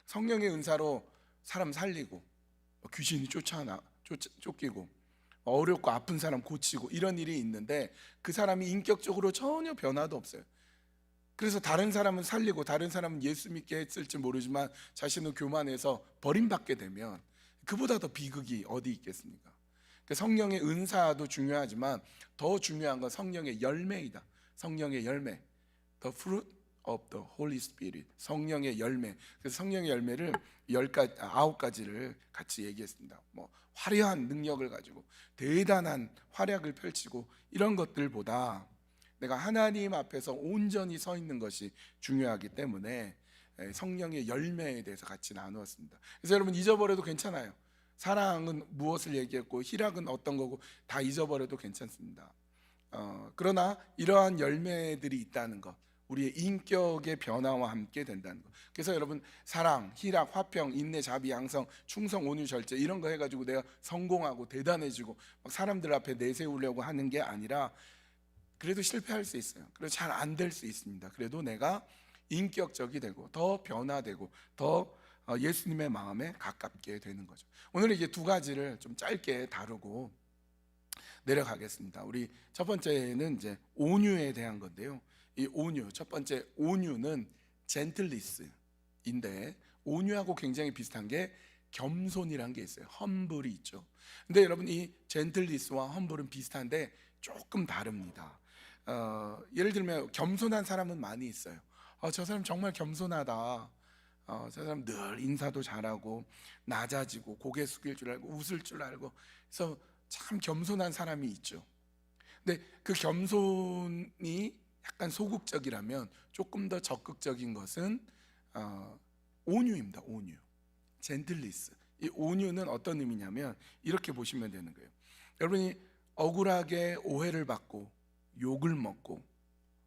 성령의 은사로 사람 살리고, 귀신이 쫓기고, 어렵고 아픈 사람 고치고 이런 일이 있는데 그 사람이 인격적으로 전혀 변화도 없어요. 그래서 다른 사람은 살리고 다른 사람은 예수 믿게 했을지 모르지만 자신은 교만해서 버림받게 되면 그보다 더 비극이 어디 있겠습니까? 그러니까 성령의 은사도 중요하지만 더 중요한 건 성령의 열매이다. 성령의 열매, the fruit of the Holy Spirit, 성령의 열매. 그래서 성령의 열매를 9가지를 같이 얘기했습니다. 뭐 화려한 능력을 가지고 대단한 활약을 펼치고 이런 것들보다 내가 하나님 앞에서 온전히 서 있는 것이 중요하기 때문에 성령의 열매에 대해서 같이 나누었습니다. 그래서 여러분 잊어버려도 괜찮아요. 사랑은 무엇을 얘기했고 희락은 어떤 거고 다 잊어버려도 괜찮습니다. 그러나 이러한 열매들이 있다는 것, 우리의 인격의 변화와 함께 된다는 것. 그래서 여러분 사랑, 희락, 화평, 인내, 자비, 양성, 충성, 온유, 절제 이런 거 해가지고 내가 성공하고 대단해지고 막 사람들 앞에 내세우려고 하는 게 아니라 그래도 실패할 수 있어요. 그래도 잘 안 될 수 있습니다. 그래도 내가 인격적이 되고 더 변화되고 더 예수님의 마음에 가깝게 되는 거죠. 오늘 이제 2가지를 좀 짧게 다루고 내려가겠습니다. 우리 첫 번째는 이제 온유에 대한 건데요. 이 온유, 첫 번째 온유는 젠틀리스인데 온유하고 굉장히 비슷한 게 겸손이란 게 있어요. 험블이 있죠. 근데 여러분 이 젠틀리스와 험블은 비슷한데 조금 다릅니다. 예를 들면 겸손한 사람은 많이 있어요. 저 사람 정말 겸손하다. 저 사람 늘 인사도 잘하고 낮아지고 고개 숙일 줄 알고 웃을 줄 알고 그래서 참 겸손한 사람이 있죠. 근데 그 겸손이 약간 소극적이라면 조금 더 적극적인 것은 온유입니다. 온유, 젠틀리스. 이 온유는 어떤 의미냐면 이렇게 보시면 되는 거예요. 여러분이 억울하게 오해를 받고 욕을 먹고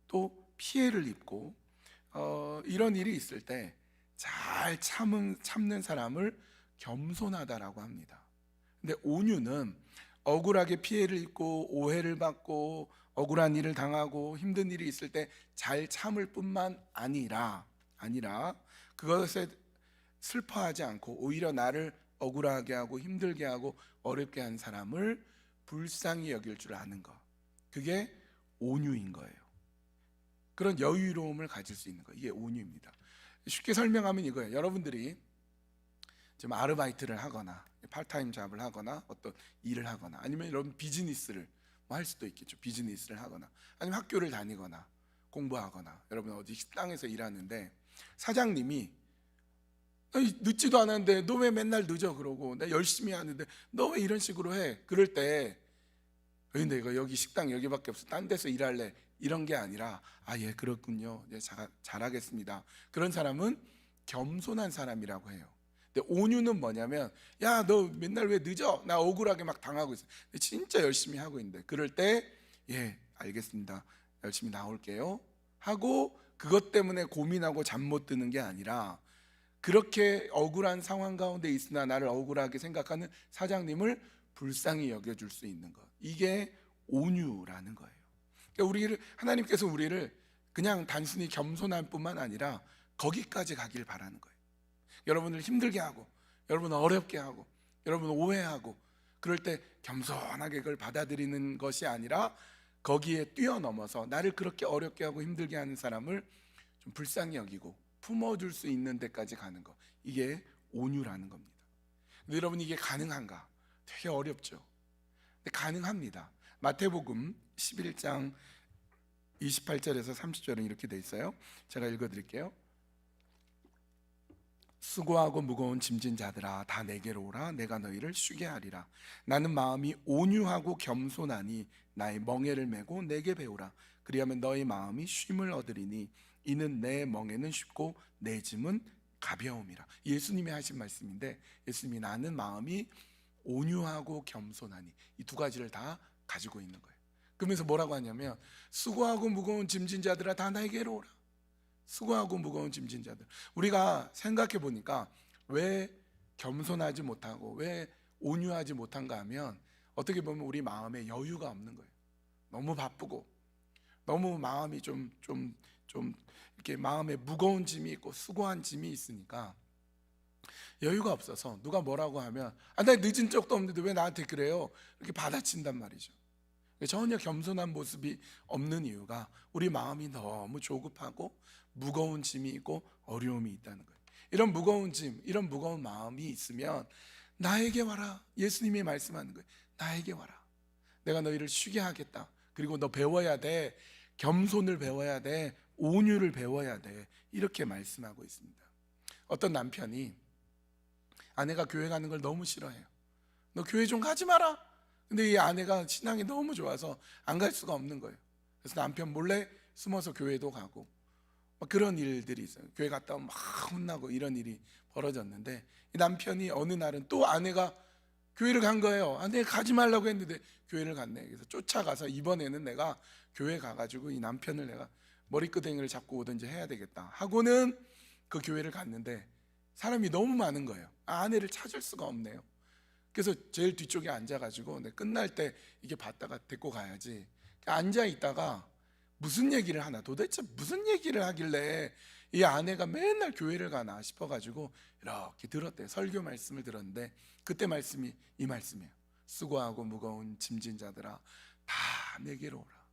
또 피해를 입고 이런 일이 있을 때 잘 참는 사람을 겸손하다라고 합니다. 근데 온유는 억울하게 피해를 입고 오해를 받고 억울한 일을 당하고 힘든 일이 있을 때 잘 참을 뿐만 아니라 그것에 슬퍼하지 않고 오히려 나를 억울하게 하고 힘들게 하고 어렵게 한 사람을 불쌍히 여길 줄 아는 것, 그게 온유인 거예요. 그런 여유로움을 가질 수 있는 거, 이게 온유입니다. 쉽게 설명하면 이거예요. 여러분들이 지금 아르바이트를 하거나 파트타임 잡을 하거나 어떤 일을 하거나 아니면 여러분 비즈니스를 뭐 할 수도 있겠죠. 비즈니스를 하거나 아니면 학교를 다니거나 공부하거나 여러분 어디 식당에서 일하는데 사장님이 늦지도 않았는데 너 왜 맨날 늦어 그러고 나 열심히 하는데 너 왜 이런 식으로 해? 그럴 때 내가 여기 식당 여기밖에 없어 딴 데서 일할래 이런 게 아니라 예 그렇군요. 네, 잘하겠습니다. 그런 사람은 겸손한 사람이라고 해요. 근데 온유는 뭐냐면 야 너 맨날 왜 늦어? 나 억울하게 막 당하고 있어. 진짜 열심히 하고 있는데 그럴 때 예 알겠습니다. 열심히 나올게요 하고 그것 때문에 고민하고 잠 못 드는 게 아니라 그렇게 억울한 상황 가운데 있으나 나를 억울하게 생각하는 사장님을 불쌍히 여겨줄 수 있는 것, 이게 온유라는 거예요. 그러니까 하나님께서 우리를 그냥 단순히 겸손할 뿐만 아니라 거기까지 가길 바라는 거예요. 여러분을 힘들게 하고 여러분을 어렵게 하고 여러분을 오해하고 그럴 때 겸손하게 그걸 받아들이는 것이 아니라 거기에 뛰어넘어서 나를 그렇게 어렵게 하고 힘들게 하는 사람을 좀 불쌍히 여기고 품어줄 수 있는 데까지 가는 것, 이게 온유라는 겁니다. 근데 여러분 이게 가능한가? 되게 어렵죠. 근데 가능합니다. 마태복음 11장 28절에서 30절은 이렇게 돼 있어요. 제가 읽어드릴게요. 수고하고 무거운 짐진 자들아 다 내게로 오라. 내가 너희를 쉬게 하리라. 나는 마음이 온유하고 겸손하니 나의 멍에를 메고 내게 배우라. 그리하면 너희 마음이 쉼을 얻으리니 이는 내 멍에는 쉽고 내 짐은 가벼움이라. 예수님이 하신 말씀인데 예수님이 나는 마음이 온유하고 겸손하니 이 2가지를 다 가지고 있는 거예요. 그러면서 뭐라고 하냐면 수고하고 무거운 짐진 자들아 다 나에게로 오라. 수고하고 무거운 짐진 자들. 우리가 생각해 보니까 왜 겸손하지 못하고 왜 온유하지 못한가 하면 어떻게 보면 우리 마음에 여유가 없는 거예요. 너무 바쁘고 너무 마음이 좀 이렇게 마음에 무거운 짐이 있고 수고한 짐이 있으니까 여유가 없어서 누가 뭐라고 하면 나 늦은 적도 없는데 왜 나한테 그래요? 이렇게 받아친단 말이죠. 전혀 겸손한 모습이 없는 이유가 우리 마음이 너무 조급하고 무거운 짐이 있고 어려움이 있다는 거예요. 이런 무거운 짐, 이런 무거운 마음이 있으면 나에게 와라. 예수님이 말씀하는 거예요. 나에게 와라. 내가 너희를 쉬게 하겠다. 그리고 너 배워야 돼. 겸손을 배워야 돼. 온유를 배워야 돼. 이렇게 말씀하고 있습니다. 어떤 남편이 아내가 교회 가는 걸 너무 싫어해요. 너 교회 좀 가지 마라. 근데 이 아내가 신앙이 너무 좋아서 안 갈 수가 없는 거예요. 그래서 남편 몰래 숨어서 교회도 가고 막 그런 일들이 있어요. 교회 갔다 오면 막 혼나고 이런 일이 벌어졌는데 이 남편이 어느 날은 또 아내가 교회를 간 거예요. 내가 가지 말라고 했는데 교회를 갔네. 그래서 쫓아가서 이번에는 내가 교회 가가지고 이 남편을 내가 머리끄댕이를 잡고 오든지 해야 되겠다 하고는 그 교회를 갔는데 사람이 너무 많은 거예요. 아내를 찾을 수가 없네요. 그래서 제일 뒤쪽에 앉아가지고 끝날 때 이게 봤다가 데리고 가야지. 앉아 있다가 무슨 얘기를 하나, 도대체 무슨 얘기를 하길래 이 아내가 맨날 교회를 가나 싶어가지고 이렇게 들었대요. 설교 말씀을 들었는데 그때 말씀이 이 말씀이에요. 수고하고 무거운 짐진 자들아 다 내게로 오라.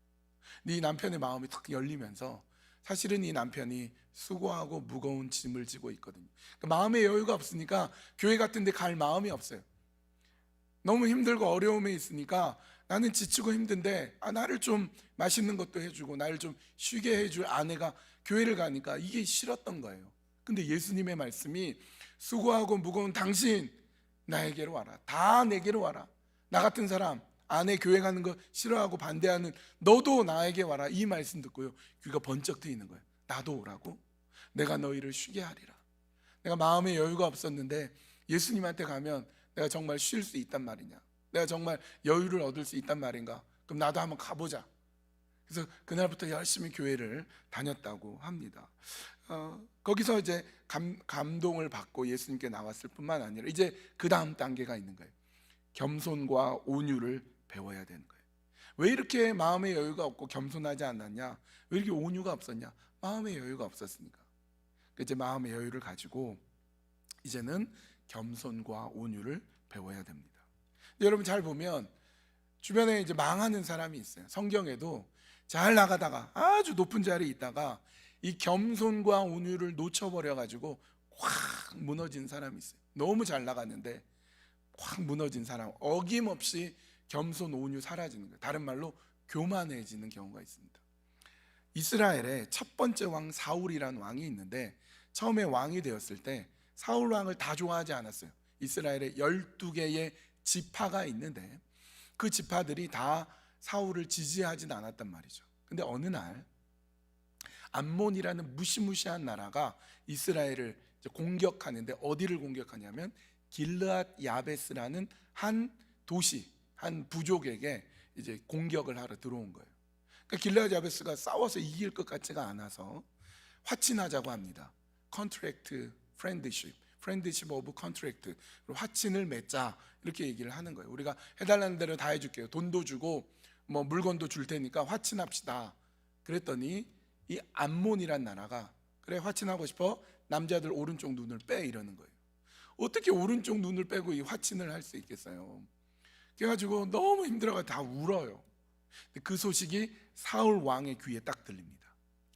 네 남편의 마음이 탁 열리면서 사실은 이 남편이 수고하고 무거운 짐을 지고 있거든요. 마음의 여유가 없으니까 교회 같은 데 갈 마음이 없어요. 너무 힘들고 어려움에 있으니까 나는 지치고 힘든데 나를 좀 맛있는 것도 해주고 나를 좀 쉬게 해줄 아내가 교회를 가니까 이게 싫었던 거예요. 근데 예수님의 말씀이 수고하고 무거운 당신 나에게로 와라. 다 내게로 와라. 나 같은 사람 아내 교회 가는 거 싫어하고 반대하는 너도 나에게 와라. 이 말씀 듣고요 귀가 번쩍 트이는 거예요. 나도 오라고? 내가 너희를 쉬게 하리라. 내가 마음의 여유가 없었는데 예수님한테 가면 내가 정말 쉴 수 있단 말이냐, 내가 정말 여유를 얻을 수 있단 말인가, 그럼 나도 한번 가보자. 그래서 그날부터 열심히 교회를 다녔다고 합니다. 거기서 이제 감동을 받고 예수님께 나왔을 뿐만 아니라 이제 그 다음 단계가 있는 거예요. 겸손과 온유를 배워야 되는 거예요. 왜 이렇게 마음의 여유가 없고 겸손하지 않았냐, 왜 이렇게 온유가 없었냐? 마음의 여유가 없었으니까. 이제 마음의 여유를 가지고 이제는 겸손과 온유를 배워야 됩니다. 여러분 잘 보면 주변에 이제 망하는 사람이 있어요. 성경에도 잘 나가다가 아주 높은 자리에 있다가 이 겸손과 온유를 놓쳐버려 가지고 확 무너진 사람이 있어요. 너무 잘 나갔는데 확 무너진 사람, 어김없이 겸손 온유 사라지는 거예요. 다른 말로 교만해지는 경우가 있습니다. 이스라엘의 첫 번째 왕 사울이라는 왕이 있는데 처음에 왕이 되었을 때 사울 왕을 다 좋아하지 않았어요. 이스라엘에 12개의 지파가 있는데 그 지파들이 다 사울을 지지하진 않았단 말이죠. 근데 어느 날 암몬이라는 무시무시한 나라가 이스라엘을 공격하는데 어디를 공격하냐면 길르앗 야베스라는 한 도시, 한 부족에게 이제 공격을 하러 들어온 거예요. 그러니까 길르앗 야베스가 싸워서 이길 것 같지가 않아서 화친하자고 합니다. 컨트랙트 프렌드십 오브 컨트랙트, 화친을 맺자 이렇게 얘기를 하는 거예요. 우리가 해달라는 대로 다 해줄게요. 돈도 주고 뭐 물건도 줄 테니까 화친합시다. 그랬더니 이 암몬이란 나라가 그래 화친하고 싶어? 남자들 오른쪽 눈을 빼 이러는 거예요. 어떻게 오른쪽 눈을 빼고 이 화친을 할 수 있겠어요? 그래가지고 너무 힘들어가 다 울어요. 그 소식이 사울 왕의 귀에 딱 들립니다.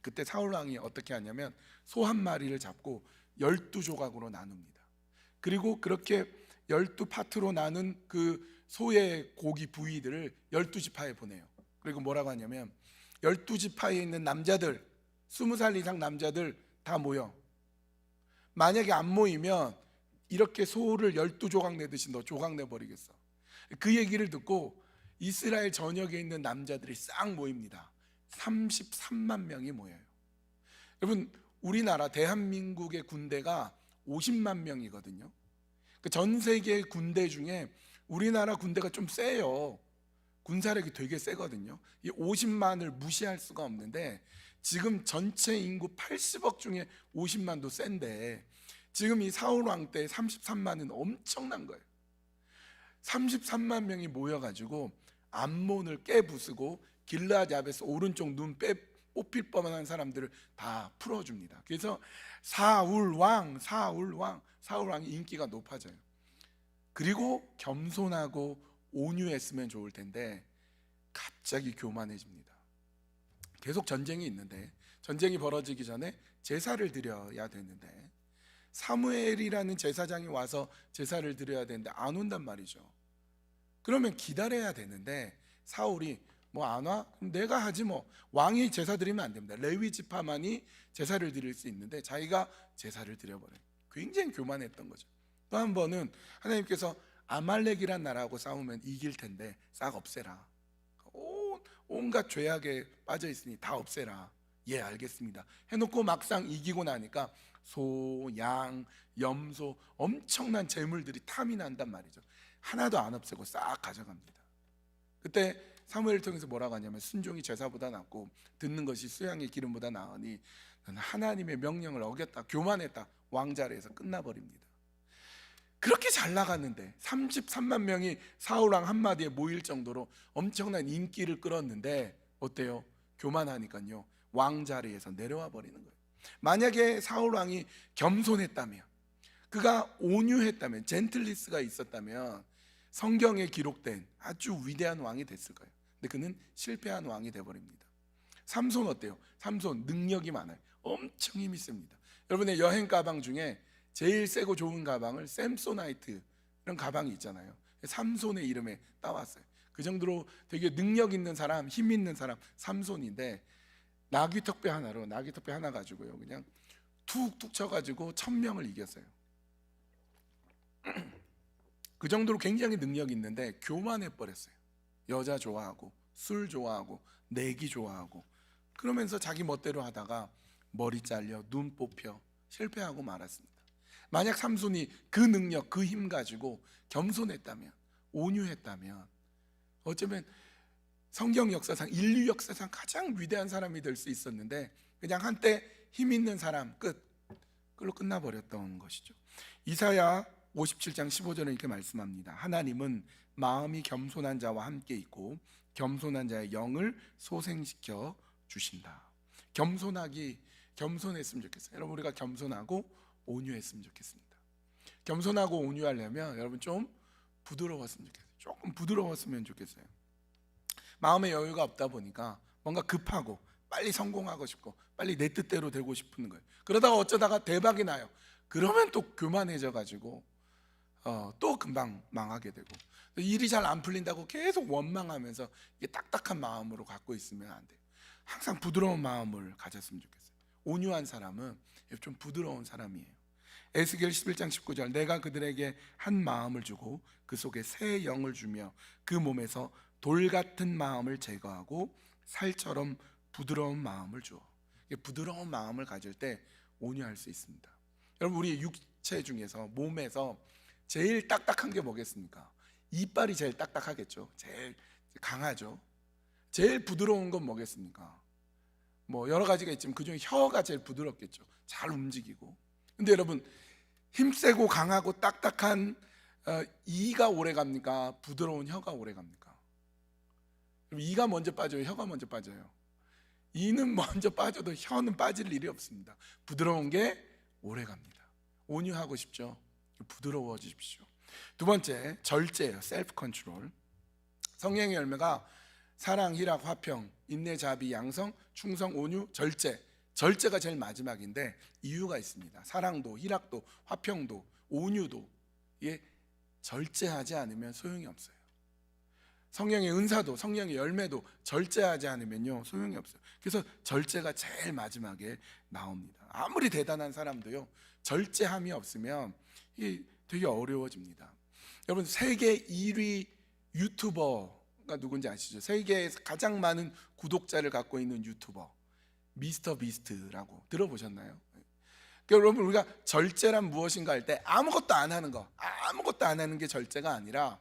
그때 사울 왕이 어떻게 하냐면 소 한 마리를 잡고 12조각으로 나눕니다. 그리고 그렇게 12파트로 나눈 그 소의 고기 부위들을 12지파에 보내요. 그리고 뭐라고 하냐면 12지파에 있는 남자들, 20살 이상 남자들 다 모여. 만약에 안 모이면 이렇게 소를 12조각 내듯이 너 조각 내버리겠어. 그 얘기를 듣고 이스라엘 전역에 있는 남자들이 싹 모입니다. 33만 명이 모여요. 여러분 우리나라 대한민국의 군대가 50만 명이거든요. 전 세계 군대 중에 우리나라 군대가 좀 세요. 군사력이 되게 세거든요. 이 50만을 무시할 수가 없는데 지금 전체 인구 80억 중에 50만도 센데 지금 이 사울 왕 때 33만은 엄청난 거예요. 33만 명이 모여가지고 암몬을 깨부수고 길르앗 야베스 오른쪽 눈 뽑힐 뻔한 사람들을 다 풀어줍니다. 그래서 사울왕이 인기가 높아져요. 그리고 겸손하고 온유했으면 좋을 텐데 갑자기 교만해집니다. 계속 전쟁이 있는데, 전쟁이 벌어지기 전에 제사를 드려야 되는데, 사무엘이라는 제사장이 와서 제사를 드려야 되는데 안 온단 말이죠. 그러면 기다려야 되는데 사울이 뭐 안 와? 그럼 내가 하지 뭐. 왕이 제사 드리면 안 됩니다. 레위 지파만이 제사를 드릴 수 있는데 자기가 제사를 드려버려요. 굉장히 교만했던 거죠. 또 한 번은 하나님께서 아말렉이란 나라하고 싸우면 이길 텐데 싹 없애라. 온갖 죄악에 빠져 있으니 다 없애라. 예, 알겠습니다 해놓고 막상 이기고 나니까 소, 양, 염소 엄청난 재물들이 탐이 난단 말이죠. 하나도 안 없애고 싹 가져갑니다. 그때 사무엘을 통해서 뭐라고 하냐면 순종이 제사보다 낫고 듣는 것이 수양의 기름보다 나으니 너는 하나님의 명령을 어겼다, 교만했다. 왕자리에서 끝나버립니다. 그렇게 잘 나갔는데 33만 명이 사울왕 한마디에 모일 정도로 엄청난 인기를 끌었는데 어때요? 교만하니까요 왕자리에서 내려와 버리는 거예요. 만약에 사울왕이 겸손했다면, 그가 온유했다면, 젠틀리스가 있었다면 성경에 기록된 아주 위대한 왕이 됐을 거예요. 근데 그는 실패한 왕이 돼버립니다. 삼손 어때요? 삼손 능력이 많아요. 엄청 힘이 셉니다. 여러분의 여행 가방 중에 제일 세고 좋은 가방을 샘소나이트 이런 가방이 있잖아요. 삼손의 이름에 따왔어요. 그 정도로 되게 능력 있는 사람, 힘 있는 사람 삼손인데 나귀 턱뼈 하나 가지고요 그냥 툭툭 쳐가지고 1000명을 이겼어요. 그 정도로 굉장히 능력이 있는데 교만해 버렸어요. 여자 좋아하고 술 좋아하고 내기 좋아하고 그러면서 자기 멋대로 하다가 머리 잘려 눈 뽑혀 실패하고 말았습니다. 만약 삼손이 그 능력, 그 힘 가지고 겸손했다면, 온유했다면 어쩌면 성경 역사상, 인류 역사상 가장 위대한 사람이 될 수 있었는데 그냥 한때 힘 있는 사람 끝, 그걸로 끝나버렸던 것이죠. 이사야 57장 15절에 이렇게 말씀합니다. 하나님은 마음이 겸손한 자와 함께 있고 겸손한 자의 영을 소생시켜 주신다. 겸손했으면 좋겠어요. 여러분 우리가 겸손하고 온유했으면 좋겠습니다. 겸손하고 온유하려면 여러분 좀 부드러웠으면 좋겠어요. 조금 부드러웠으면 좋겠어요. 마음의 여유가 없다 보니까 뭔가 급하고 빨리 성공하고 싶고 빨리 내 뜻대로 되고 싶은 거예요. 그러다가 어쩌다가 대박이 나요. 그러면 또 교만해져 가지고 또 금방 망하게 되고, 일이 잘 안 풀린다고 계속 원망하면서 이게 딱딱한 마음으로 갖고 있으면 안 돼요. 항상 부드러운 마음을 가졌으면 좋겠어요. 온유한 사람은 좀 부드러운 사람이에요. 에스겔 11장 19절 내가 그들에게 한 마음을 주고 그 속에 새 영을 주며 그 몸에서 돌 같은 마음을 제거하고 살처럼 부드러운 마음을 주어. 부드러운 마음을 가질 때 온유할 수 있습니다. 여러분 우리 육체 중에서 몸에서 제일 딱딱한 게 뭐겠습니까? 이빨이 제일 딱딱하겠죠. 제일 강하죠. 제일 부드러운 건 뭐겠습니까? 뭐 여러 가지가 있지만 그중에 혀가 제일 부드럽겠죠. 잘 움직이고. 근데 여러분 힘세고 강하고 딱딱한 이가 오래 갑니까? 부드러운 혀가 오래 갑니까? 이가 먼저 빠져요? 혀가 먼저 빠져요? 이는 먼저 빠져도 혀는 빠질 일이 없습니다. 부드러운 게 오래 갑니다. 온유하고 싶죠? 부드러워지십시오. 두 번째, 절제예요. 셀프 컨트롤. 성령의 열매가 사랑, 희락, 화평, 인내, 자비, 양성, 충성, 온유, 절제. 절제가 제일 마지막인데 이유가 있습니다. 사랑도, 희락도, 화평도, 온유도 이게 절제하지 않으면 소용이 없어요. 성령의 은사도, 성령의 열매도 절제하지 않으면요 소용이 없어요. 그래서 절제가 제일 마지막에 나옵니다. 아무리 대단한 사람도요 절제함이 없으면 이게 되게 어려워집니다. 여러분 세계 1위 유튜버가 누군지 아시죠? 세계에서 가장 많은 구독자를 갖고 있는 유튜버 미스터 비스트라고 들어보셨나요? 그러니까 여러분 우리가 절제란 무엇인가 할 때 아무것도 안 하는 거, 아무것도 안 하는 게 절제가 아니라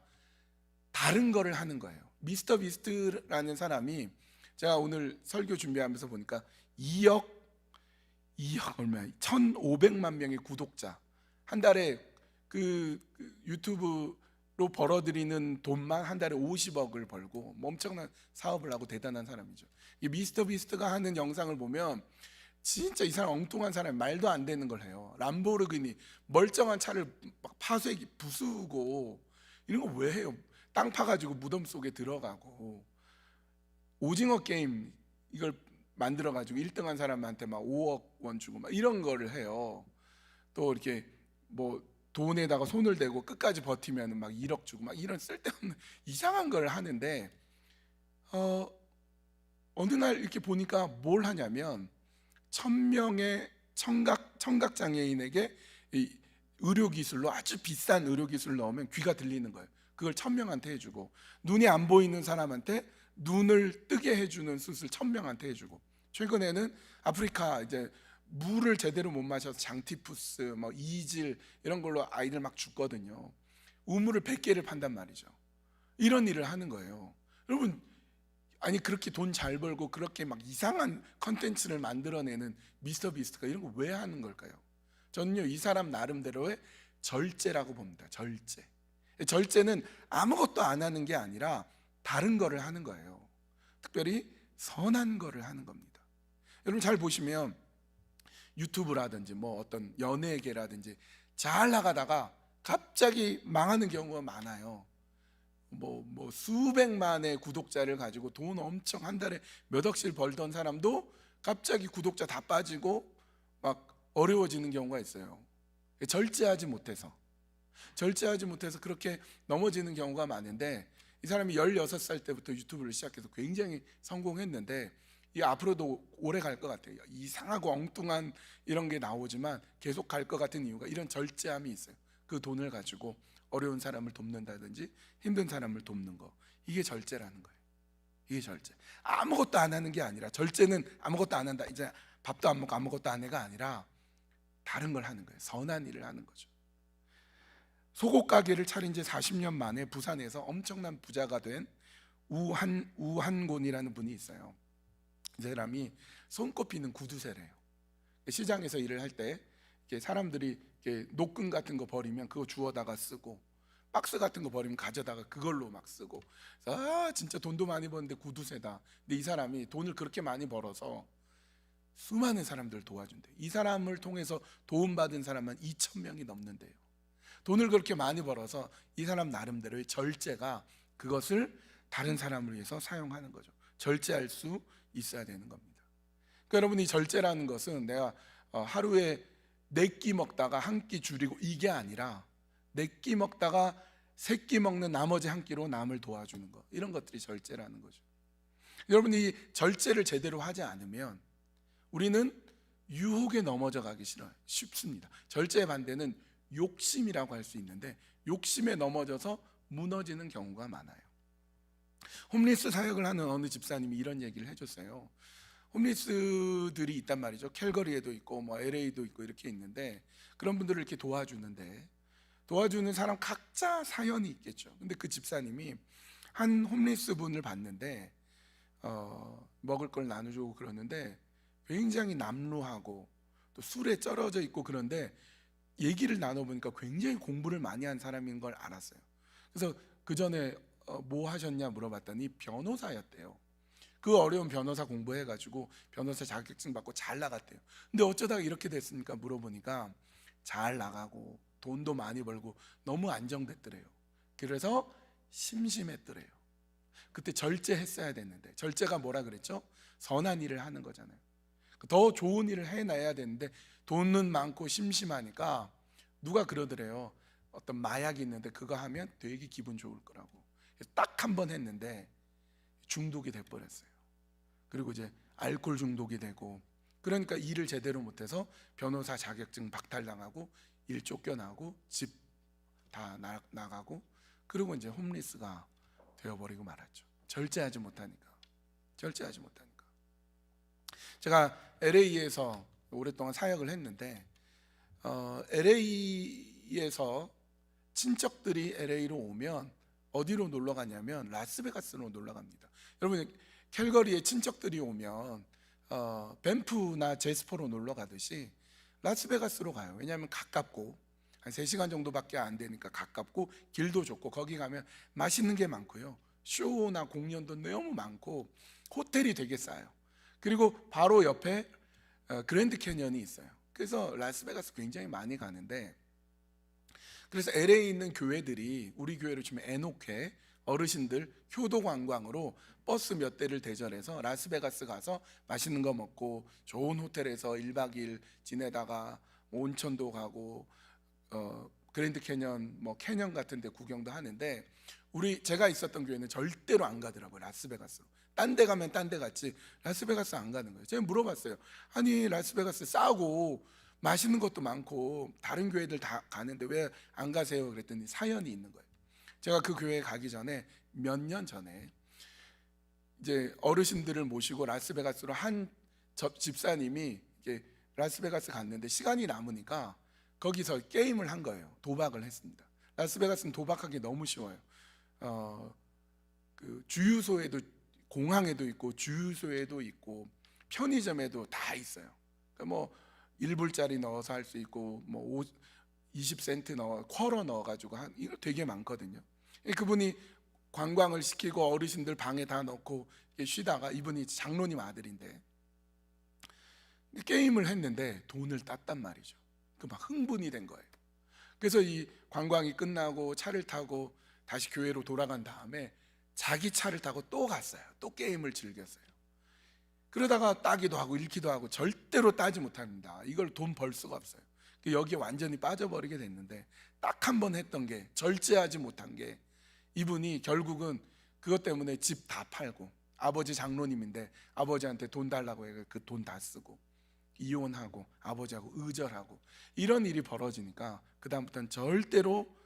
다른 거를 하는 거예요. 미스터 비스트라는 사람이 제가 오늘 설교 준비하면서 보니까 2억 얼마야? 1,500만 명의 구독자, 한 달에 그 유튜브로 벌어들이는 돈만 한 달에 50억을 벌고 뭐 엄청난 사업을 하고 대단한 사람이죠. 이 미스터 비스트가 하는 영상을 보면 진짜 이 사람 엉뚱한 사람이 말도 안 되는 걸 해요. 람보르기니 멀쩡한 차를 막 파쇄기 부수고 이런 거 왜 해요? 땅 파가지고 무덤 속에 들어가고 오징어 게임 이걸 만들어가지고 1등한 사람한테 막 5억 원 주고 막 이런 거를 해요. 또 이렇게 뭐 돈에다가 손을 대고 끝까지 버티면 막 1억 주고 막 이런 쓸데없는 이상한 걸 하는데 어느 날 이렇게 보니까 뭘 하냐면 1000명의 청각 장애인에게 이 의료기술로 아주 비싼 의료기술을 넣으면 귀가 들리는 거예요. 그걸 1000명한테 해주고 눈이 안 보이는 사람한테 눈을 뜨게 해주는 수술 1000명한테 해주고 최근에는 아프리카 이제 물을 제대로 못 마셔서 장티푸스, 뭐 이질 이런 걸로 아이들 막 죽거든요. 우물을 100개를 판단 말이죠. 이런 일을 하는 거예요. 여러분 아니 그렇게 돈 잘 벌고 그렇게 막 이상한 컨텐츠를 만들어내는 미스터 비스트가 이런 거 왜 하는 걸까요? 저는요 이 사람 나름대로의 절제라고 봅니다. 절제. 절제는 아무것도 안 하는 게 아니라 다른 거를 하는 거예요. 특별히 선한 거를 하는 겁니다. 여러분 잘 보시면 유튜브라든지 뭐 어떤 연예계라든지 잘 나가다가 갑자기 망하는 경우가 많아요. 뭐 수백만의 구독자를 가지고 돈 엄청 한 달에 몇 억씩 벌던 사람도 갑자기 구독자 다 빠지고 막 어려워지는 경우가 있어요. 절제하지 못해서 그렇게 넘어지는 경우가 많은데 이 사람이 16살 때부터 유튜브를 시작해서 굉장히 성공했는데 이 앞으로도 오래 갈 것 같아요. 이상하고 엉뚱한 이런 게 나오지만 계속 갈 것 같은 이유가 이런 절제함이 있어요. 그 돈을 가지고 어려운 사람을 돕는다든지 힘든 사람을 돕는 거, 이게 절제라는 거예요. 이게 절제. 아무것도 안 하는 게 아니라 절제는 아무것도 안 한다, 이제 밥도 안 먹고 아무것도 안 해가 아니라 다른 걸 하는 거예요. 선한 일을 하는 거죠. 속옷 가게를 차린 지 40년 만에 부산에서 엄청난 부자가 된 우한곤이라는 분이 있어요. 이 사람이 손꼽히는 구두쇠래요. 시장에서 일을 할 때 사람들이 노끈 같은 거 버리면 그거 주워다가 쓰고 박스 같은 거 버리면 가져다가 그걸로 막 쓰고 진짜 돈도 많이 버는데 구두쇠다. 근데 이 사람이 돈을 그렇게 많이 벌어서 수많은 사람들을 도와준대요. 이 사람을 통해서 도움받은 사람은 2,000명이 넘는데요. 돈을 그렇게 많이 벌어서 이 사람 나름대로의 절제가 그것을 다른 사람을 위해서 사용하는 거죠. 절제할 수 있어야 되는 겁니다. 그러니까 여러분 이 절제라는 것은 내가 하루에 4끼 먹다가 1끼 줄이고 이게 아니라 4끼 먹다가 3끼 먹는 나머지 1끼로 남을 도와주는 것, 이런 것들이 절제라는 거죠. 여러분 이 절제를 제대로 하지 않으면 우리는 유혹에 넘어져 가기 쉽습니다. 절제의 반대는 욕심이라고 할 수 있는데 욕심에 넘어져서 무너지는 경우가 많아요. 홈리스 사역을 하는 어느 집사님이 이런 얘기를 해줬어요. 홈리스들이 있단 말이죠. 캘거리에도 있고 뭐 LA도 있고 이렇게 있는데 그런 분들을 이렇게 도와주는데 도와주는 사람 각자 사연이 있겠죠. 근데 그 집사님이 한 홈리스 분을 봤는데 먹을 걸 나눠주고 그러는데 굉장히 남루하고 또 술에 쩔어져 있고 그런데 얘기를 나눠보니까 굉장히 공부를 많이 한 사람인 걸 알았어요. 그래서 그 전에 뭐 하셨냐 물어봤더니 변호사였대요. 그 어려운 변호사 공부해가지고 변호사 자격증 받고 잘 나갔대요. 근데 어쩌다가 이렇게 됐습니까? 물어보니까 잘 나가고 돈도 많이 벌고 너무 안정됐더래요. 그래서 심심했더래요. 그때 절제했어야 됐는데, 절제가 뭐라 그랬죠? 선한 일을 하는 거잖아요. 더 좋은 일을 해놔야 되는데 돈은 많고 심심하니까 누가 그러더래요. 어떤 마약이 있는데 그거 하면 되게 기분 좋을 거라고. 딱 한 번 했는데 중독이 돼버렸어요. 그리고 이제 알코올 중독이 되고, 그러니까 일을 제대로 못해서 변호사 자격증 박탈당하고 일 쫓겨나고 집 다 나가고, 그리고 이제 홈리스가 되어버리고 말았죠. 절제하지 못하니까. 제가 LA에서 오랫동안 사역을 했는데 LA에서 친척들이 LA로 오면 어디로 놀러 가냐면 라스베가스로 놀러 갑니다. 여러분 캘거리에 친척들이 오면 밴프나 제스퍼로 놀러 가듯이 라스베가스로 가요. 왜냐하면 가깝고 한 3시간 정도밖에 안 되니까 가깝고 길도 좋고 거기 가면 맛있는 게 많고요. 쇼나 공연도 너무 많고 호텔이 되게 싸요. 그리고 바로 옆에 그랜드 캐년이 있어요. 그래서 라스베가스 굉장히 많이 가는데, 그래서 LA에 있는 교회들이 우리 교회로 치면 에녹회 어르신들 효도 관광으로 버스 몇 대를 대절해서 라스베가스 가서 맛있는 거 먹고 좋은 호텔에서 1박 2일 지내다가 온천도 가고 그랜드 캐년 뭐 캐년 같은 데 구경도 하는데, 제가 있었던 교회는 절대로 안 가더라고요. 라스베가스로. 딴 데 가면 딴 데 갔지 라스베가스 안 가는 거예요. 제가 물어봤어요. 아니 라스베가스 싸고 맛있는 것도 많고 다른 교회들 다 가는데 왜 안 가세요? 그랬더니 사연이 있는 거예요. 제가 그 교회에 가기 전에 몇 년 전에 이제 어르신들을 모시고 라스베가스로 한 집사님이 이제 라스베가스 갔는데 시간이 남으니까 거기서 게임을 한 거예요. 도박을 했습니다. 라스베가스는 도박하기 너무 쉬워요. 그 주유소에도, 공항에도 있고 주유소에도 있고 편의점에도 다 있어요. 그러니까 뭐 1불짜리 넣어서 할 수 있고 뭐 20센트 넣어 쿼러 넣어가지고 이거 되게 많거든요. 그분이 관광을 시키고 어르신들 방에 다 넣고 쉬다가, 이분이 장로님 아들인데 게임을 했는데 돈을 땄단 말이죠. 그 막 흥분이 된 거예요. 그래서 이 관광이 끝나고 차를 타고 다시 교회로 돌아간 다음에 자기 차를 타고 또 갔어요. 또 게임을 즐겼어요. 그러다가 따기도 하고 잃기도 하고 절대로 따지 못합니다. 이걸 돈 벌 수가 없어요. 여기에 완전히 빠져버리게 됐는데, 딱 한 번 했던 게, 절제하지 못한 게, 이분이 결국은 그것 때문에 집 다 팔고, 아버지 장로님인데 아버지한테 돈 달라고 해서 그 돈 다 쓰고, 이혼하고 아버지하고 의절하고, 이런 일이 벌어지니까 그다음부터는 절대로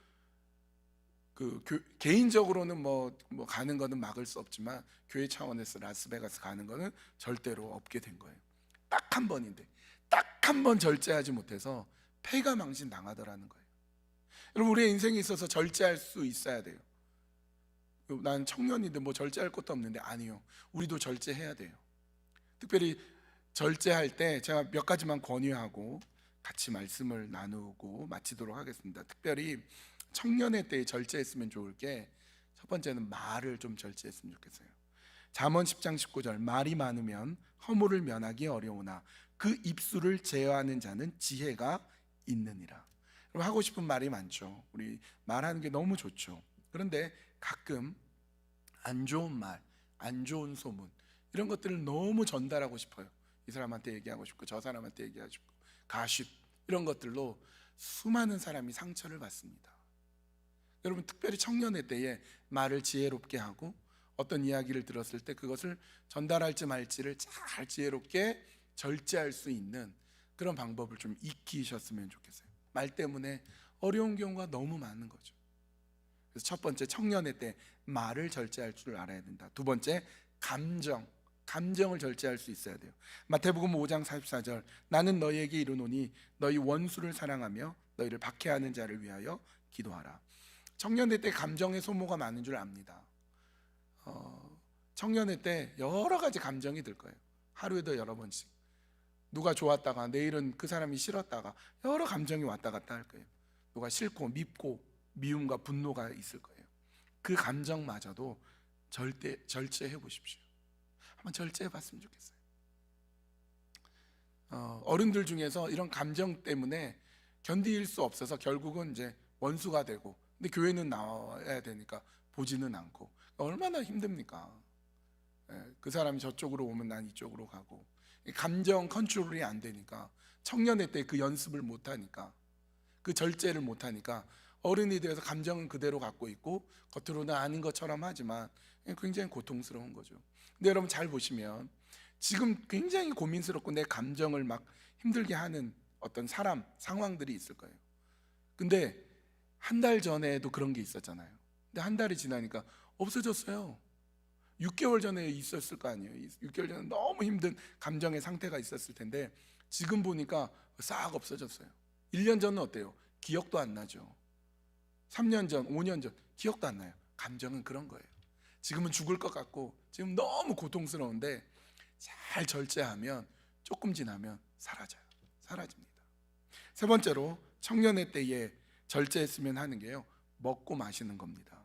개인적으로는 뭐 가는 거는 막을 수 없지만 교회 차원에서 라스베가스 가는 거는 절대로 없게 된 거예요. 딱 한 번인데, 딱 한 번 절제하지 못해서 패가 망신 당하더라는 거예요. 여러분, 우리의 인생에 있어서 절제할 수 있어야 돼요. 난 청년인데 뭐 절제할 것도 없는데, 아니요, 우리도 절제해야 돼요. 특별히 절제할 때 제가 몇 가지만 권유하고 같이 말씀을 나누고 마치도록 하겠습니다. 특별히 청년의 때에 절제했으면 좋을 게, 첫 번째는 말을 좀 절제했으면 좋겠어요. 잠언 10장 19절, 말이 많으면 허물을 면하기 어려우나 그 입술을 제어하는 자는 지혜가 있느니라. 여러분, 하고 싶은 말이 많죠. 우리 말하는 게 너무 좋죠. 그런데 가끔 안 좋은 말, 안 좋은 소문, 이런 것들을 너무 전달하고 싶어요. 이 사람한테 얘기하고 싶고 저 사람한테 얘기하고 싶고, 가십, 이런 것들로 수많은 사람이 상처를 받습니다. 여러분, 특별히 청년의 때에 말을 지혜롭게 하고 어떤 이야기를 들었을 때 그것을 전달할지 말지를 잘 지혜롭게 절제할 수 있는 그런 방법을 좀 익히셨으면 좋겠어요. 말 때문에 어려운 경우가 너무 많은 거죠. 그래서 첫 번째, 청년의 때 말을 절제할 줄 알아야 된다. 두 번째, 감정을 절제할 수 있어야 돼요. 마태복음 5장 44절, 나는 너희에게 이르노니 너희 원수를 사랑하며 너희를 박해하는 자를 위하여 기도하라. 청년의 때 감정의 소모가 많은 줄 압니다. 청년의 때 여러 가지 감정이 들 거예요. 하루에도 여러 번씩. 누가 좋았다가 내일은 그 사람이 싫었다가 여러 감정이 왔다 갔다 할 거예요. 누가 싫고 밉고 미움과 분노가 있을 거예요. 그 감정마저도 절제해 보십시오. 한번 절제해 봤으면 좋겠어요. 어른들 중에서 이런 감정 때문에 견딜 수 없어서 결국은 이제 원수가 되고, 근데 교회는 나와야 되니까 보지는 않고, 얼마나 힘듭니까? 그 사람이 저쪽으로 오면 난 이쪽으로 가고, 감정 컨트롤이 안 되니까, 청년의 때 그 연습을 못 하니까, 그 절제를 못 하니까 어른이 되어서 감정은 그대로 갖고 있고 겉으로는 아닌 것처럼 하지만 굉장히 고통스러운 거죠. 근데 여러분 잘 보시면 지금 굉장히 고민스럽고 내 감정을 막 힘들게 하는 어떤 상황들이 있을 거예요. 근데 한 달 전에도 그런 게 있었잖아요. 근데 한 달이 지나니까 없어졌어요. 6개월 전에 있었을 거 아니에요. 6개월 전에 너무 힘든 감정의 상태가 있었을 텐데 지금 보니까 싹 없어졌어요. 1년 전은 어때요? 기억도 안 나죠. 3년 전, 5년 전 기억도 안 나요. 감정은 그런 거예요. 지금은 죽을 것 같고 지금 너무 고통스러운데 잘 절제하면 조금 지나면 사라집니다. 세 번째로, 청년의 때에 절제했으면 하는 게요, 먹고 마시는 겁니다.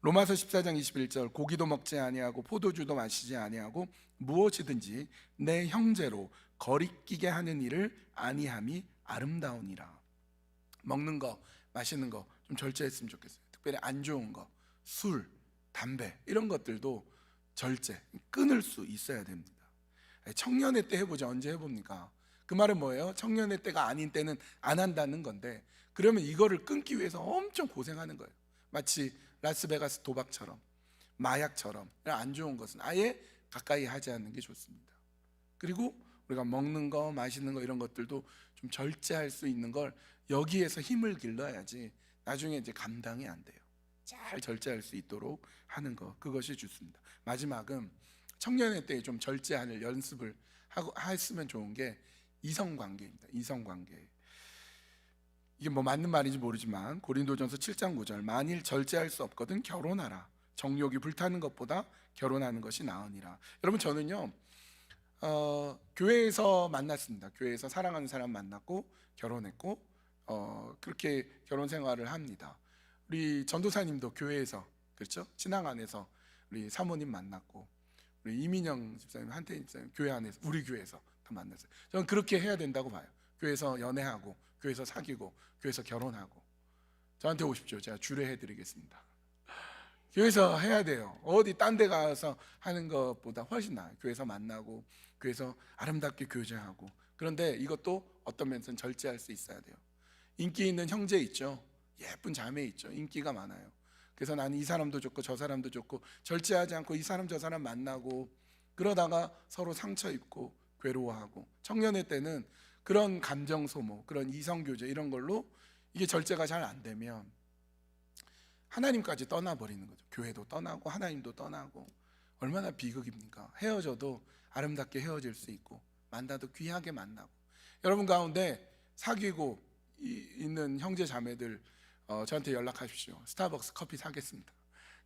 로마서 14장 21절, 고기도 먹지 아니하고 포도주도 마시지 아니하고 무엇이든지 내 형제로 거리끼게 하는 일을 아니함이 아름다우니라. 먹는 거, 마시는 거 좀 절제했으면 좋겠어요. 특별히 안 좋은 거, 술, 담배 이런 것들도 절제, 끊을 수 있어야 됩니다. 청년의 때 해보자. 언제 해봅니까? 그 말은 뭐예요? 청년의 때가 아닌 때는 안 한다는 건데, 그러면 이거를 끊기 위해서 엄청 고생하는 거예요. 마치 라스베가스 도박처럼, 마약처럼. 안 좋은 것은 아예 가까이 하지 않는 게 좋습니다. 그리고 우리가 먹는 거, 마시는 거 이런 것들도 좀 절제할 수 있는 걸 여기에서 힘을 길러야지 나중에 이제 감당이 안 돼요. 잘 절제할 수 있도록 하는 거, 그것이 좋습니다. 마지막은 청년의 때에 좀 절제하는 연습을 하고 했으면 좋은 게 이성관계입니다. 이성관계. 이게 뭐 맞는 말인지 모르지만 고린도전서 7장 9절, 만일 절제할 수 없거든 결혼하라. 정욕이 불타는 것보다 결혼하는 것이 나으니라. 여러분, 저는요 교회에서 만났습니다. 교회에서 사랑하는 사람 만났고 결혼했고 그렇게 결혼 생활을 합니다. 우리 전도사님도 교회에서, 그렇죠? 신앙 안에서 우리 사모님 만났고, 우리 이민영 집사님, 한태인 집사님 교회 안에서, 우리 교회에서 다 만났어요. 저는 그렇게 해야 된다고 봐요. 교회에서 연애하고, 교회에서 사귀고, 교회에서 결혼하고. 저한테 오십시오. 제가 주례해드리겠습니다. 교회에서 해야 돼요. 어디 딴 데 가서 하는 것보다 훨씬 나아요. 교회에서 만나고, 교회에서 아름답게 교제하고. 그런데 이것도 어떤 면에서는 절제할 수 있어야 돼요. 인기 있는 형제 있죠. 예쁜 자매 있죠. 인기가 많아요. 그래서 나는 이 사람도 좋고 저 사람도 좋고 절제하지 않고 이 사람 저 사람 만나고, 그러다가 서로 상처 입고 괴로워하고. 청년의 때는 그런 감정 소모, 그런 이성 교제 이런 걸로 이게 절제가 잘 안 되면 하나님까지 떠나버리는 거죠. 교회도 떠나고 하나님도 떠나고. 얼마나 비극입니까? 헤어져도 아름답게 헤어질 수 있고, 만나도 귀하게 만나고. 여러분 가운데 사귀고 있는 형제 자매들 저한테 연락하십시오. 스타벅스 커피 사겠습니다.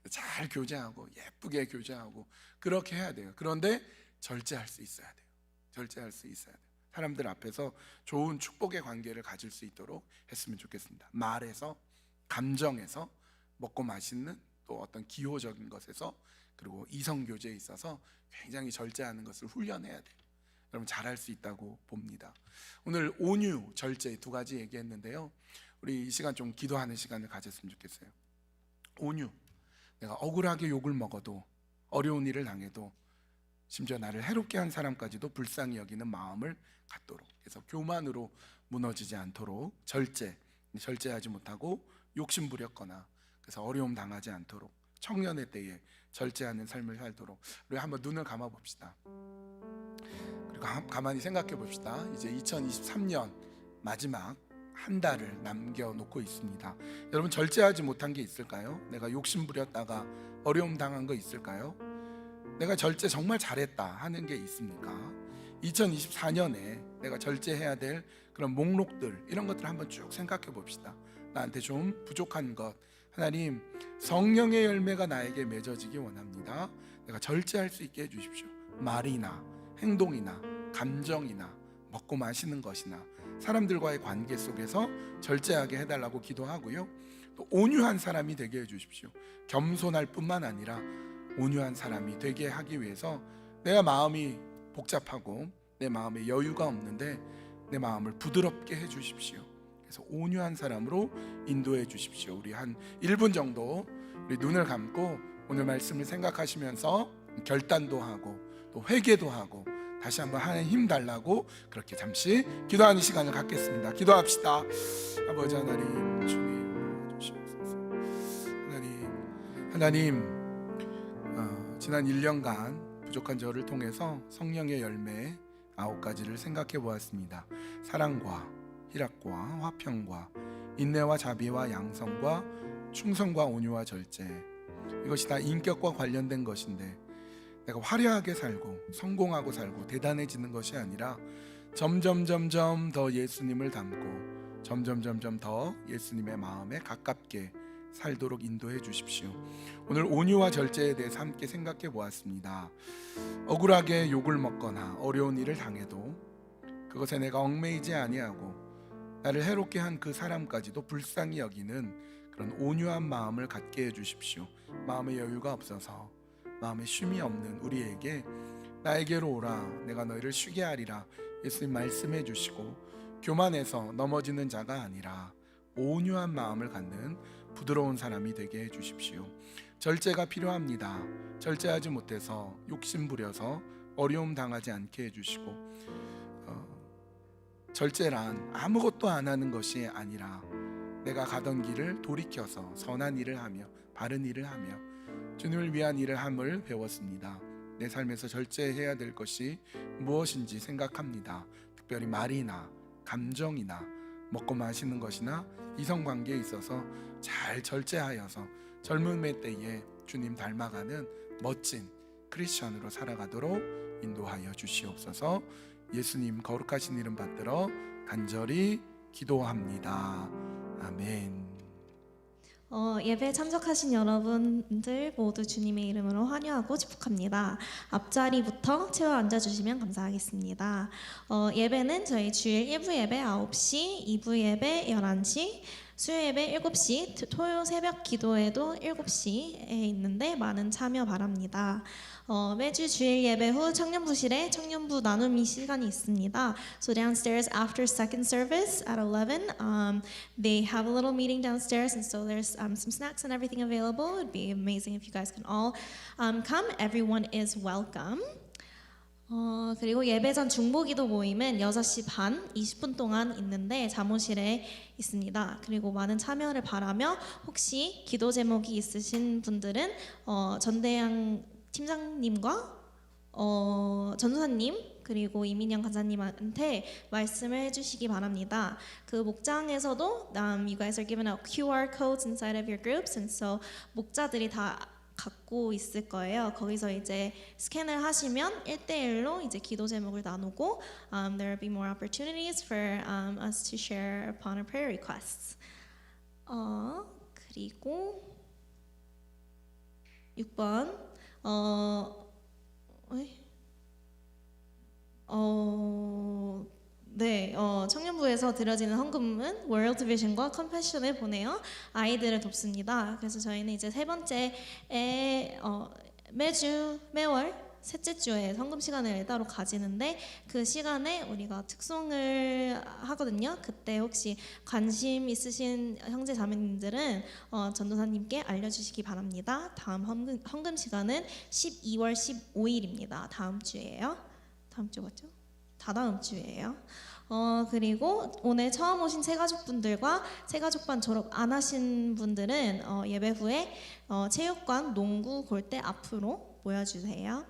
잘 교제하고 예쁘게 교제하고 그렇게 해야 돼요. 그런데 절제할 수 있어야 돼요. 절제할 수 있어야 돼요. 사람들 앞에서 좋은 축복의 관계를 가질 수 있도록 했으면 좋겠습니다. 말에서, 감정에서, 먹고 마시는 또 어떤 기호적인 것에서, 그리고 이성 교제에 있어서 굉장히 절제하는 것을 훈련해야 돼요. 여러분 잘할 수 있다고 봅니다. 오늘 온유, 절제 두 가지 얘기했는데요. 우리 이 시간 좀 기도하는 시간을 가졌으면 좋겠어요. 온유, 내가 억울하게 욕을 먹어도, 어려운 일을 당해도, 심지어 나를 해롭게 한 사람까지도 불쌍히 여기는 마음을 갖도록 해서 교만으로 무너지지 않도록 절제하지 못하고 욕심부렸거나 그래서 어려움 당하지 않도록 청년의 때에 절제하는 삶을 살도록 우리 한번 눈을 감아 봅시다. 그리고 가만히 생각해 봅시다. 이제 2023년 마지막 한 달을 남겨놓고 있습니다. 여러분 절제하지 못한 게 있을까요? 내가 욕심 부렸다가 어려움 당한 거 있을까요? 내가 절제 정말 잘했다 하는 게 있습니까? 2024년에 내가 절제해야 될 그런 목록들, 이런 것들을 한번 쭉 생각해 봅시다. 나한테 좀 부족한 것, 하나님 성령의 열매가 나에게 맺어지기 원합니다. 내가 절제할 수 있게 해주십시오. 말이나 행동이나 감정이나 먹고 마시는 것이나 사람들과의 관계 속에서 절제하게 해달라고 기도하고요. 또 온유한 사람이 되게 해주십시오. 겸손할 뿐만 아니라 온유한 사람이 되게 하기 위해서 내가 마음이 복잡하고 내 마음에 여유가 없는데 내 마음을 부드럽게 해주십시오. 그래서 온유한 사람으로 인도해 주십시오. 우리 한 1분 정도 우리 눈을 감고 오늘 말씀을 생각하시면서 결단도 하고 또 회개도 하고 다시 한번 하나님 힘 달라고 그렇게 잠시 기도하는 시간을 갖겠습니다. 기도합시다. 아버지 하나님, 주님 도와주시옵소서. 하나님 지난 1년간 부족한 저를 통해서 성령의 열매 9가지를 생각해 보았습니다. 사랑과 희락과 화평과 인내와 자비와 양성과 충성과 온유와 절제, 이것이 다 인격과 관련된 것인데 내가 화려하게 살고 성공하고 살고 대단해지는 것이 아니라 점점 더 예수님을 닮고 점점 더 예수님의 마음에 가깝게 살도록 인도해 주십시오. 오늘 온유와 절제에 대해서 함께 생각해 보았습니다. 억울하게 욕을 먹거나 어려운 일을 당해도 그것에 내가 얽매이지 아니하고 나를 해롭게 한 그 사람까지도 불쌍히 여기는 그런 온유한 마음을 갖게 해주십시오. 마음의 여유가 없어서 마음에 쉼이 없는 우리에게 나에게로 오라 내가 너희를 쉬게 하리라 예수님 말씀해 주시고, 교만해서 넘어지는 자가 아니라 온유한 마음을 갖는 부드러운 사람이 되게 해 주십시오. 절제가 필요합니다. 절제하지 못해서 욕심 부려서 어려움 당하지 않게 해주시고, 절제란 아무것도 안 하는 것이 아니라 내가 가던 길을 돌이켜서 선한 일을 하며 바른 일을 하며 주님을 위한 일을 함을 배웠습니다. 내 삶에서 절제해야 될 것이 무엇인지 생각합니다. 특별히 말이나 감정이나 먹고 마시는 것이나 이성관계에 있어서 잘 절제하여서 젊음의 때에 주님 닮아가는 멋진 크리스천으로 살아가도록 인도하여 주시옵소서. 예수님 거룩하신 이름 받들어 간절히 기도합니다. 아멘. 예배에 참석하신 여러분들 모두 주님의 이름으로 환영하고 축복합니다. 앞자리부터 채워 앉아주시면 감사하겠습니다. 예배는 저희 주일 1부 예배 9시, 2부 예배 11시, 수요 예배 7시, 토요 새벽 기도회도 7시에 있는데 많은 참여 바랍니다. 매주 주일 예배 후 청년부실에 청년부 나눔이 시간이 있습니다. So downstairs after second service at 11, they have a little meeting downstairs, and so there's some snacks and everything available. It'd be amazing if you guys can all come. Everyone is welcome. 그리고 예배 전 중보기도 모임은 6시 반 20분 동안 있는데 사무실에 있습니다. 그리고 많은 참여를 바라며 혹시 기도 제목이 있으신 분들은 전대양 팀장님과 전도사님 그리고 이민영 간사님한테 말씀을 해주시기 바랍니다. 그 목장에서도 you guys are given out QR codes inside of your groups, and so 목자들이 다 갖고 있을 거예요. 거기서 이제 스캔을 하시면 1대1로 이제 기도 제목을 나누고 there will be more opportunities for us to share upon our prayer requests. 그리고 6번 청년부에서 드려지는 헌금은 월드 비전과 컴패션을 보내어 아이들을 돕습니다. 그래서 저희는 이제 세 번째에 매월 셋째 주에 헌금 시간을 따로 가지는데 그 시간에 우리가 특송을 하거든요. 그때 혹시 관심 있으신 형제 자매님들은 전도사님께 알려주시기 바랍니다. 다음 헌금 시간은 12월 15일입니다. 다음 주예요. 다음 주 맞죠? 다다음 주예요. 그리고 오늘 처음 오신 새가족분들과 새가족반 졸업 안 하신 분들은 예배 후에 체육관 농구 골대 앞으로 모여주세요.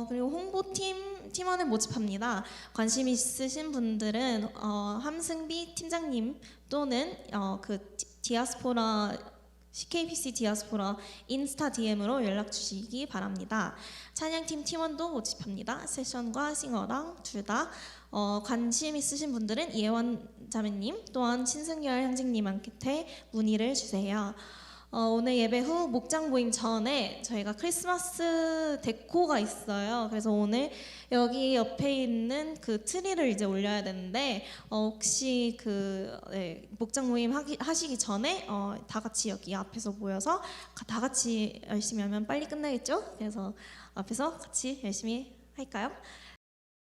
그리고 홍보팀 팀원을 모집합니다. 관심 있으신 분들은 함승비 팀장님 또는 그 디아스포라 CKPC 디아스포라 인스타 DM으로 연락 주시기 바랍니다. 찬양팀 팀원도 모집합니다. 세션과 싱어랑 둘 다. 관심 있으신 분들은 예원 자매님 또한 신승열 형제님한테 문의를 주세요. 오늘 예배 후 목장 모임 전에 저희가 크리스마스 데코가 있어요. 그래서 오늘 여기 옆에 있는 그 트리를 이제 올려야 되는데 혹시 목장 모임 하시기 전에 다 같이 여기 앞에서 모여서 다 같이 열심히 하면 빨리 끝나겠죠? 그래서 앞에서 같이 열심히 할까요?